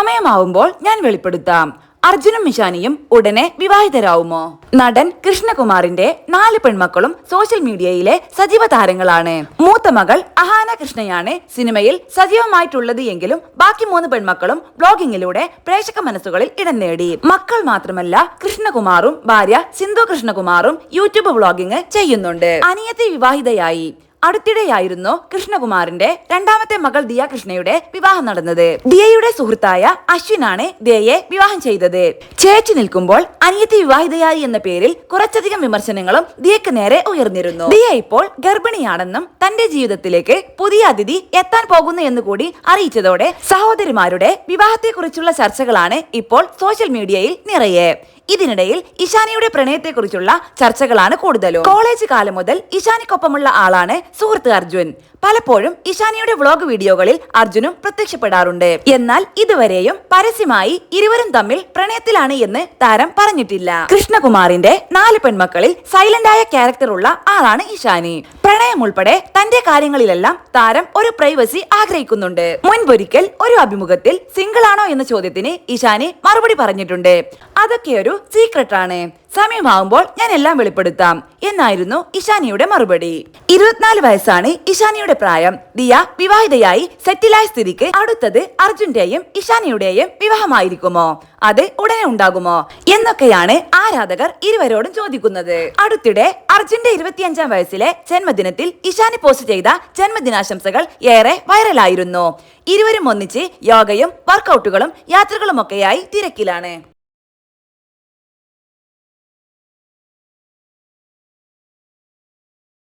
സമയമാവുമ്പോൾ ഞാൻ വെളിപ്പെടുത്താം. അർജുനും ഇഷാനിയും ഉടനെ വിവാഹിതരാവുമോ? നടൻ കൃഷ്ണകുമാറിന്റെ 4 പെൺമക്കളും സോഷ്യൽ മീഡിയയിലെ സജീവ താരങ്ങളാണ്. മൂത്ത മകൾ അഹാന കൃഷ്ണയാണ് സിനിമയിൽ സജീവമായിട്ടുള്ളത് എങ്കിലും ബാക്കി 3 പെൺമക്കളും ബ്ലോഗിങ്ങിലൂടെ പ്രേക്ഷക മനസ്സുകളിൽ ഇടം നേടി. മക്കൾ മാത്രമല്ല, കൃഷ്ണകുമാറും ഭാര്യ സിന്ധു കൃഷ്ണകുമാറും യൂട്യൂബ് വ്ളോഗിംഗ് ചെയ്യുന്നുണ്ട്. അനിയത്തി വിവാഹിതയായി. അടുത്തിടെയായിരുന്നു കൃഷ്ണകുമാറിന്റെ 2ാമത്തെ മകൾ ദിയ കൃഷ്ണയുടെ വിവാഹം നടന്നത്. ദിയയുടെ സുഹൃത്തായ അശ്വിനാണ് ദിയയെ വിവാഹം ചെയ്തത്. ചേച്ചി നിൽക്കുമ്പോൾ അനിയത്തി വിവാഹിതയായി എന്ന പേരിൽ കുറച്ചധികം വിമർശനങ്ങളും ദിയക്ക് നേരെ ഉയർന്നിരുന്നു. ദിയ ഇപ്പോൾ ഗർഭിണിയാണെന്നും തന്റെ ജീവിതത്തിലേക്ക് പുതിയ അതിഥി എത്താൻ പോകുന്നു എന്ന് കൂടി അറിയിച്ചതോടെ സഹോദരിമാരുടെ വിവാഹത്തെക്കുറിച്ചുള്ള ചർച്ചകളാണ് ഇപ്പോൾ സോഷ്യൽ മീഡിയയിൽ നിറയെ. ഇതിനിടയിൽ ഇഷാനിയുടെ പ്രണയത്തെക്കുറിച്ചുള്ള ചർച്ചകളാണ് കൂടുതലും. കോളേജ് കാലം മുതൽ ഇഷാനിക്കൊപ്പമുള്ള ആളാണ് സുഹൃത്ത് അർജുൻ. പലപ്പോഴും ഇഷാനിയുടെ വ്ളോഗ് വീഡിയോകളിൽ അർജുനും പ്രത്യക്ഷപ്പെടാറുണ്ട്. എന്നാൽ ഇതുവരെയും പരസ്യമായി ഇരുവരും തമ്മിൽ പ്രണയത്തിലാണ് എന്ന് താരം പറഞ്ഞിട്ടില്ല. കൃഷ്ണകുമാറിന്റെ 4 പെൺമക്കളിൽ സൈലന്റ് ആയ ക്യാരക്ടർ ഉള്ള ആളാണ് ഇഷാനി. പ്രണയം ഉൾപ്പെടെ തന്റെ കാര്യങ്ങളിലെല്ലാം താരം ഒരു പ്രൈവസി ആഗ്രഹിക്കുന്നുണ്ട്. മുൻപൊരിക്കൽ ഒരു അഭിമുഖത്തിൽ സിംഗിൾ ആണോ എന്ന ചോദ്യത്തിന് ഇഷാനി മറുപടി പറഞ്ഞിട്ടുണ്ട്. അതൊക്കെ ഒരു സീക്രട്ട് ആണ്, സമയമാവുമ്പോൾ ഞാൻ എല്ലാം വെളിപ്പെടുത്താം എന്നായിരുന്നു ഇഷാനിയുടെ മറുപടി. 24 വയസ്സാണ് ഇഷാനിയുടെ പ്രായം. ദിയ വിവാഹിതയായി സെറ്റിലായ സ്ഥിതിക്ക് അടുത്തത് അർജുന്റെയും ഇഷാനിയുടെയും വിവാഹമായിരിക്കുമോ? അത് ഉടനെ ഉണ്ടാകുമോ എന്നൊക്കെയാണ് ആരാധകർ ഇരുവരോടും ചോദിക്കുന്നത്. അടുത്തിടെ അർജുന്റെ 25ാം വയസ്സിലെ ജന്മദിനത്തിൽ ഇഷാനി പോസ്റ്റ് ചെയ്ത ജന്മദിനാശംസകൾ ഏറെ വൈറലായിരുന്നു. ഇരുവരും ഒന്നിച്ച് യോഗയും വർക്കൗട്ടുകളും യാത്രകളുമൊക്കെയായി തിരക്കിലാണ്.